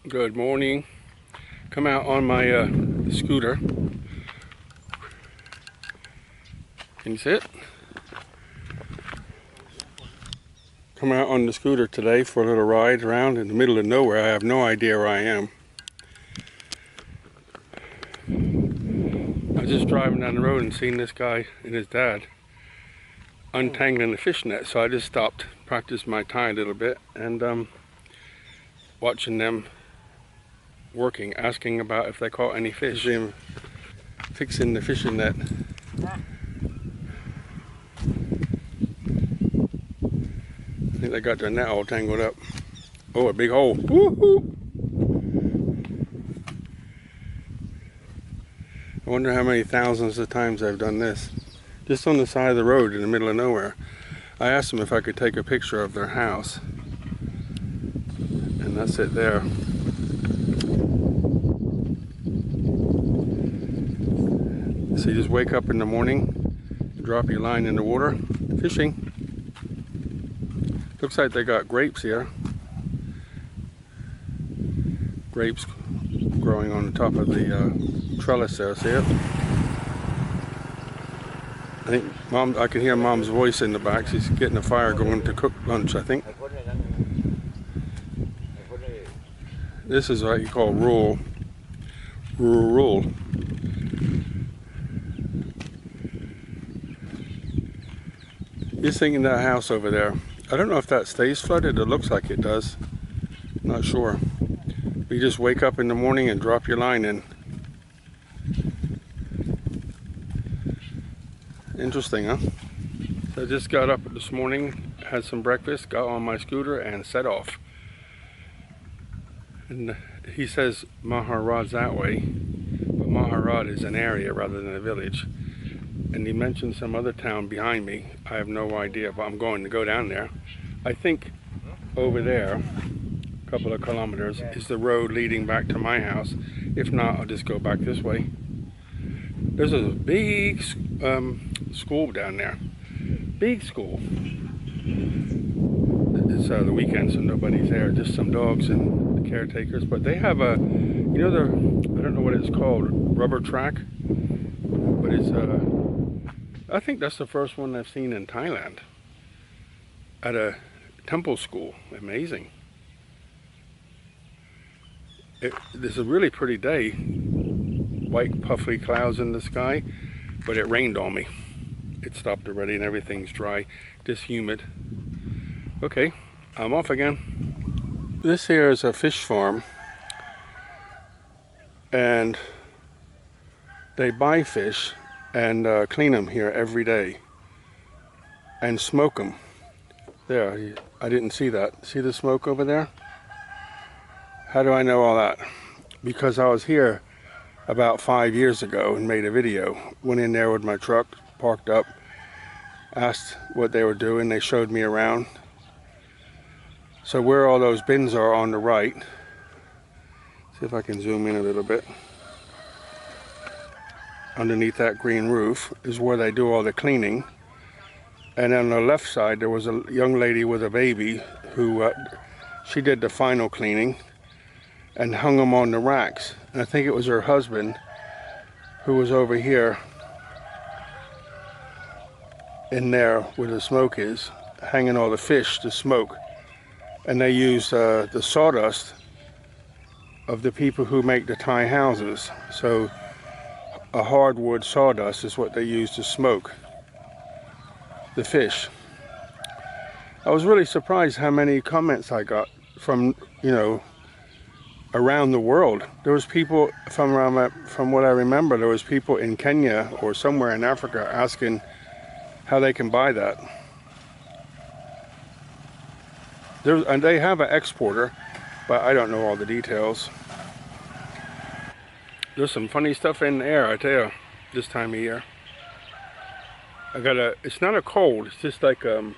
Good morning. Come out on my scooter. Can you see it? Come out on the scooter today for a little ride around in the middle of nowhere. I have no idea where I am. I was just driving down the road and seen this guy and his dad untangling the fish net, so I just stopped, practiced my tie a little bit, and watching them working, asking about if they caught any fish, fixing the fishing net. I think they got their net all tangled up. Oh, a big hole. Woo-hoo! I wonder how many thousands of times I've done this. Just on the side of the road in the middle of nowhere. I asked them if I could take a picture of their house. And that's it there. So you just wake up in the morning, drop your line in the water, fishing. Looks like they got grapes here. Grapes growing on the top of the trellis there, see it? I think I can hear Mom's voice in the back. She's getting a fire going to cook lunch, I think. This is what you call rural. Just thinking that house over there. I don't know if that stays flooded. It looks like it does. Not sure. You just wake up in the morning and drop your line in. Interesting, huh? So I just got up this morning, had some breakfast, got on my scooter and set off. And he says Maharad's that way, but Maharad is an area rather than a village. And he mentioned some other town behind me. I have no idea, but I'm going to go down there. I think over there, a couple of kilometers, is the road leading back to my house. If not, I'll just go back this way. There's a big school down there. Big school. It's the weekend, so nobody's there. Just some dogs and the caretakers. But they have a, you know, I don't know what it's called, rubber track. But it's I think that's the first one I've seen in Thailand. At a temple school. Amazing. It's a really pretty day. White puffy clouds in the sky, but it rained on me. It stopped already and everything's dry, just humid. Okay, I'm off again. This here is a fish farm, and they buy fish and clean them here every day and smoke them. There, I didn't see that. See the smoke over there? How do I know all that? Because I was here about 5 years ago and made a video. Went in there with my truck, parked up, asked what they were doing. They showed me around. So where all those bins are on the right, see if I can zoom in a little bit. Underneath that green roof is where they do all the cleaning. And on the left side there was a young lady with a baby who she did the final cleaning and hung them on the racks. And I think it was her husband who was over here in there where the smoke is, hanging all the fish to smoke. And they use the sawdust of the people who make the Thai houses. So a hardwood sawdust is what they use to smoke the fish. I was really surprised how many comments I got from, you know, around the world. There was people from what I remember, there was people in Kenya or somewhere in Africa asking how they can buy that. And they have an exporter, but I don't know all the details. There's some funny stuff in the air, I tell you, this time of year. It's not a cold, it's just like 1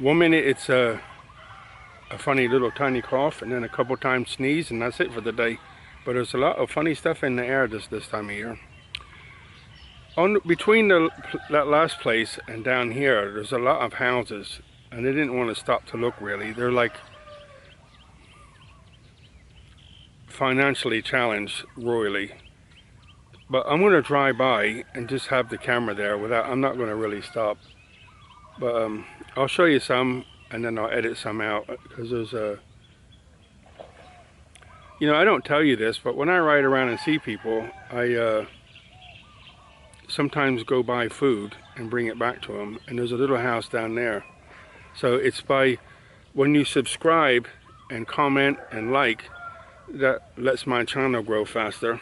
minute it's a funny little tiny cough, and then a couple times sneeze, and that's it for the day. But there's a lot of funny stuff in the air this time of year. Between that last place and down here, there's a lot of houses, and they didn't want to stop to look really. They're like financially challenged royally. But I'm going to drive by and just have the camera there without, I'm not going to really stop. But I'll show you some and then I'll edit some out because there's a, you know, I don't tell you this, but when I ride around and see people, I sometimes go buy food and bring it back to them. And there's a little house down there. So it's by, when you subscribe and comment and like, that lets my channel grow faster.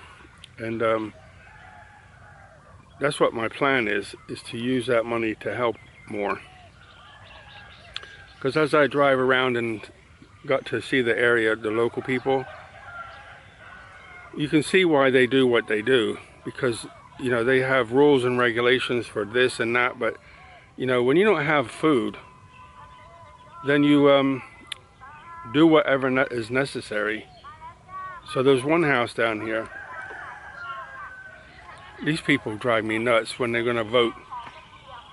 And that's what my plan is to use that money to help more. Because as I drive around and got to see the area, the local people, you can see why they do what they do. Because, you know, they have rules and regulations for this and that, but, you know, when you don't have food, then you do whatever is necessary. So there's one house down here. These people drive me nuts when they're gonna vote.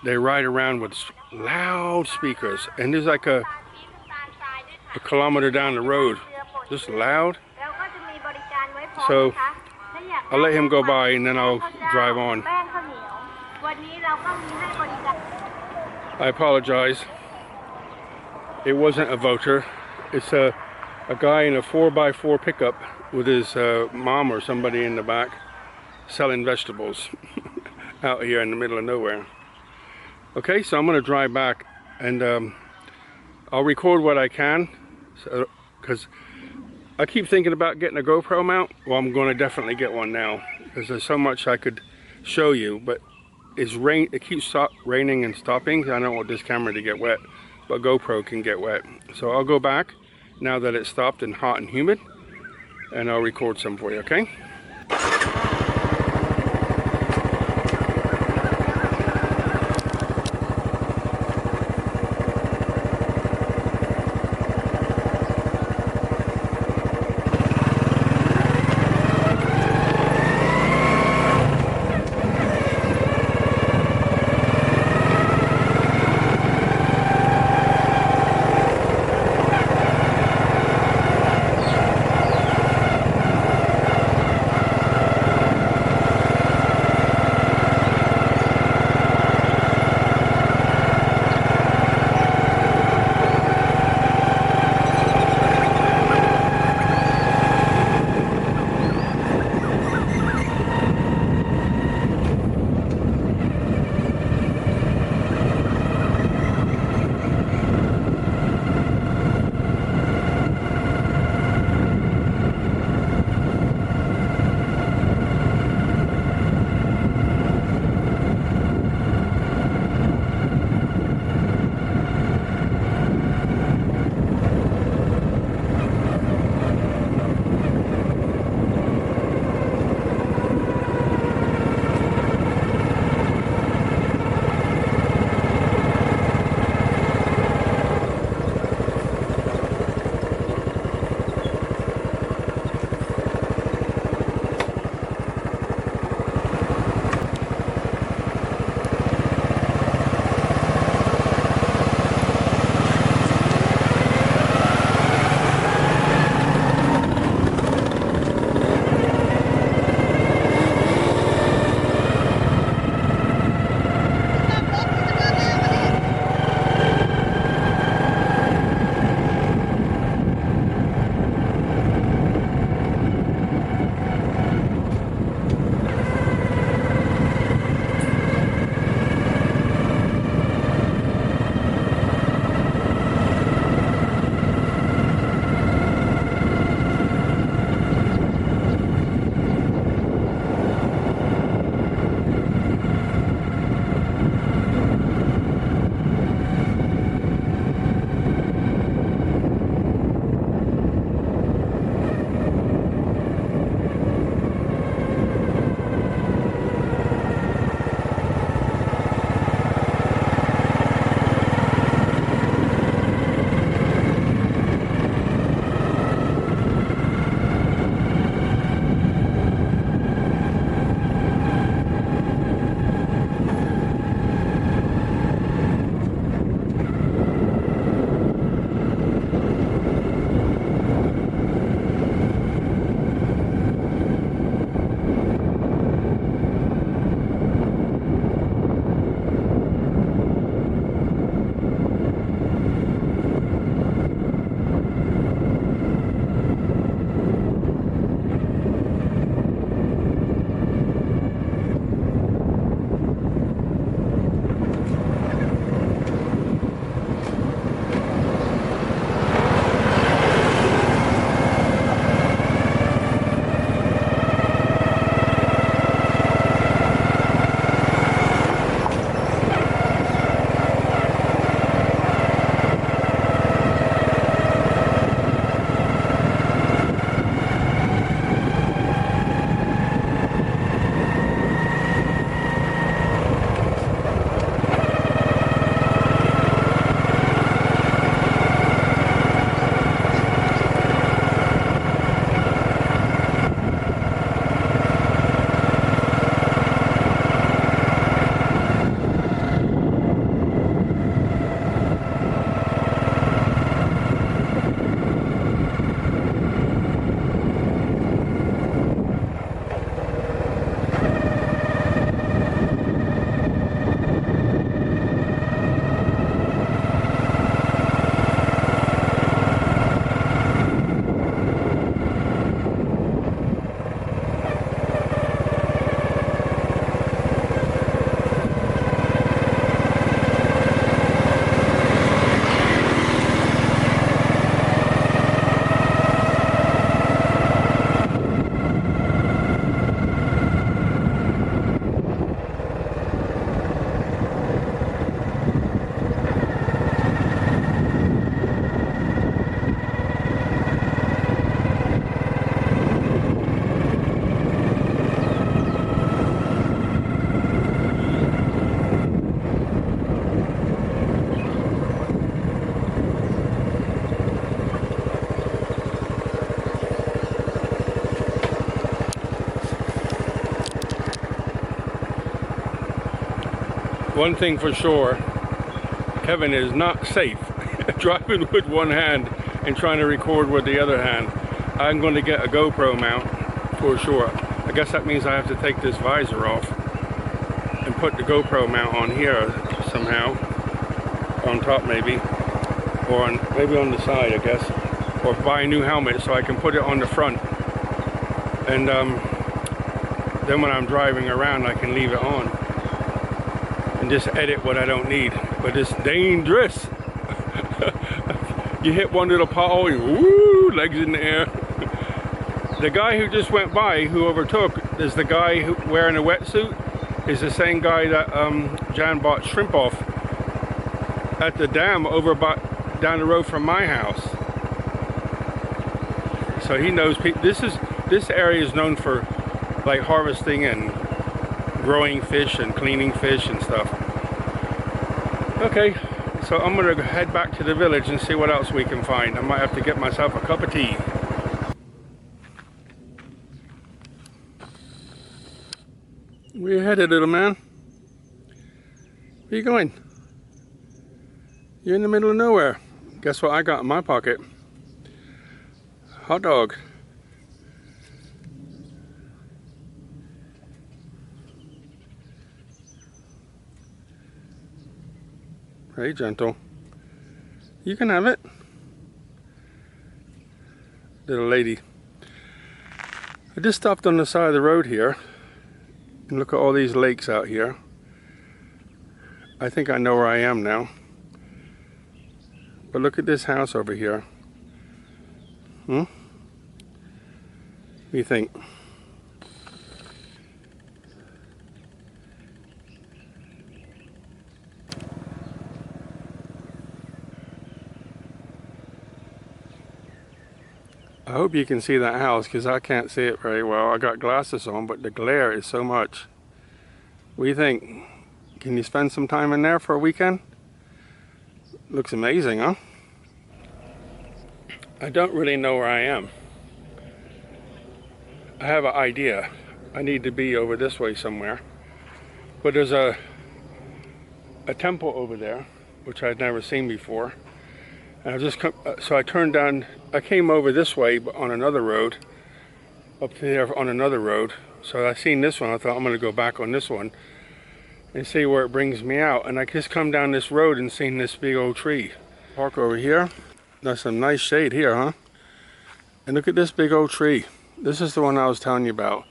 They ride around with loud speakers, and there's like a kilometer down the road, just loud. So I'll let him go by and then I'll drive on. I apologize. It wasn't a voter. It's a guy in a 4x4 pickup with his mom or somebody in the back selling vegetables out here in the middle of nowhere. Okay, so I'm going to drive back and I'll record what I can, because I keep thinking about getting a GoPro mount. Well, I'm going to definitely get one now because there's so much I could show you, but it keeps raining and stopping. I don't want this camera to get wet, but GoPro can get wet. So I'll go back now that it's stopped and hot and humid, and I'll record some for you, okay? One thing for sure, Kevin is not safe driving with one hand and trying to record with the other hand. I'm going to get a GoPro mount for sure. I guess that means I have to take this visor off and put the GoPro mount on here somehow, on top maybe, or maybe on the side, I guess, or buy a new helmet so I can put it on the front, and then when I'm driving around I can leave it on and just edit what I don't need. But it's dangerous. You hit one little pothole, woo, legs in the air. The guy who just went by, who overtook, is the guy who wearing a wetsuit, is the same guy that Jan bought shrimp off at the dam over down the road from my house. So he knows people. This area is known for like harvesting and growing fish and cleaning fish and stuff. Okay, so I'm gonna head back to the village and see what else we can find. I might have to get myself a cup of tea. Where you headed, little man? Where you going? You're in the middle of nowhere. Guess what I got in my pocket? Hot dog. Hey, gentle. You can have it. Little lady. I just stopped on the side of the road here and look at all these lakes out here. I think I know where I am now. But look at this house over here. What do you think? I hope you can see that house because I can't see it very well. I got glasses on, but the glare is so much. What do you think? Can you spend some time in there for a weekend? Looks amazing, huh? I don't really know where I am. I have an idea. I need to be over this way somewhere. But there's a temple over there, which I'd never seen before. And I just so I turned down, I came over this way but on another road, up there on another road. So I seen this one, I thought I'm gonna go back on this one and see where it brings me out. And I just come down this road and seen this big old tree. Park over here. That's some nice shade here, huh? And look at this big old tree. This is the one I was telling you about.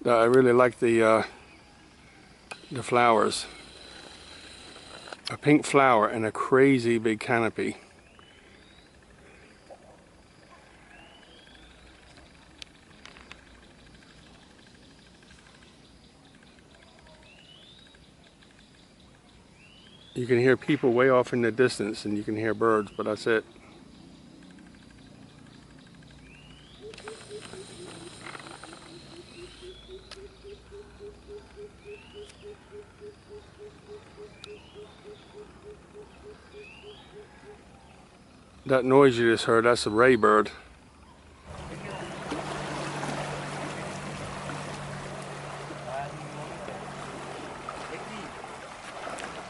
That I really like the flowers. A pink flower and a crazy big canopy. You can hear people way off in the distance and you can hear birds, but that's it. That noise you just heard, that's a ray bird.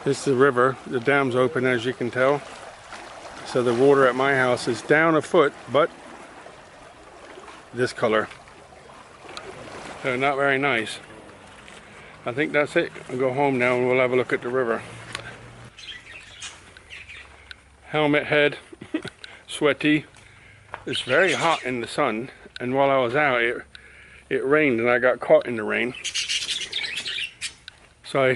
This is the river. The dam's open, as you can tell. So the water at my house is down a foot, but this color. So not very nice. I think that's it. I'll go home now and we'll have a look at the river. Helmet head, sweaty. It's very hot in the sun, and while I was out it rained and I got caught in the rain. So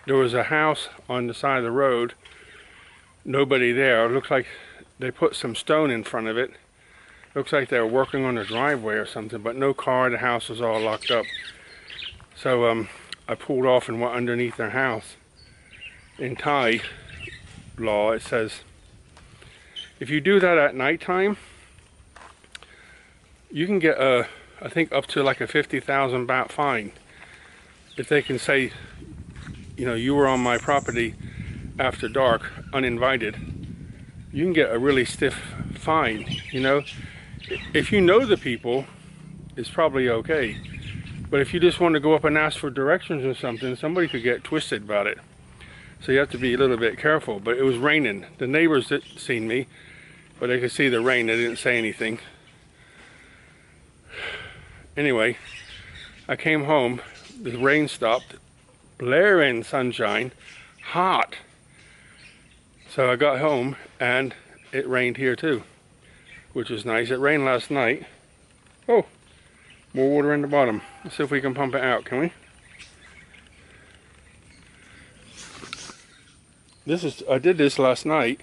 there was a house on the side of the road, nobody there. It looks like they put some stone in front of it. Looks like they were working on a driveway or something, but no car. The house was all locked up. So I pulled off and went underneath their house. In Thai law, it says if you do that at nighttime, you can get I think up to like a 50,000 baht fine. If they can say, you know, you were on my property after dark, uninvited, you can get a really stiff fine, you know. If you know the people, it's probably okay. But if you just want to go up and ask for directions or something, somebody could get twisted about it. So you have to be a little bit careful. But it was raining. The neighbors didn't see me, but they could see the rain. They didn't say anything. Anyway, I came home. The rain stopped. Blaring sunshine. Hot. So I got home and it rained here too, which is nice. It rained last night. Oh, more water in the bottom. Let's see if we can pump it out, can we? I did this last night.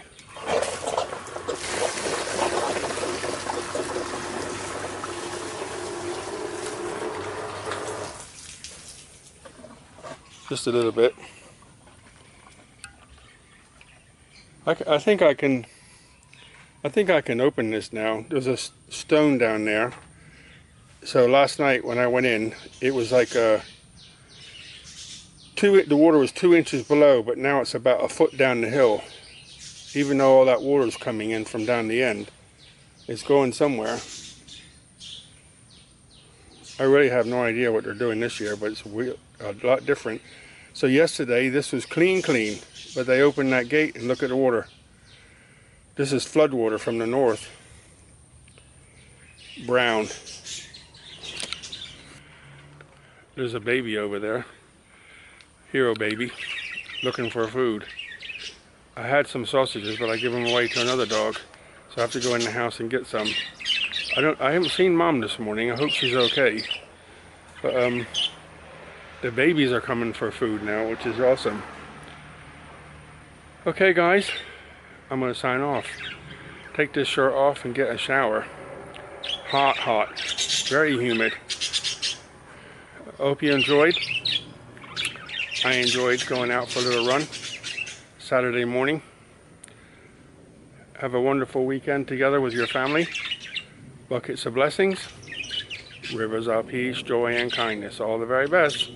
Just a little bit. I think I can open this now. There's a stone down there. So last night when I went in, it was like the water was 2 inches below, but now it's about a foot down the hill. Even though all that water is coming in from down the end, it's going somewhere. I really have no idea what they're doing this year, but it's a lot different. So yesterday this was clean, but they opened that gate and look at the water. This is flood water from the north. Brown. There's a baby over there. Hero baby, looking for food. I had some sausages, but I give them away to another dog, so I have to go in the house and get some. I haven't seen Mom this morning. I hope she's okay. But the babies are coming for food now, which is awesome. Okay, guys, I'm gonna sign off. Take this shirt off and get a shower. Hot, very humid. I hope you enjoyed. I enjoyed going out for a little run Saturday morning. Have a wonderful weekend together with your family. Buckets of blessings, rivers of peace, joy, and kindness. All the very best.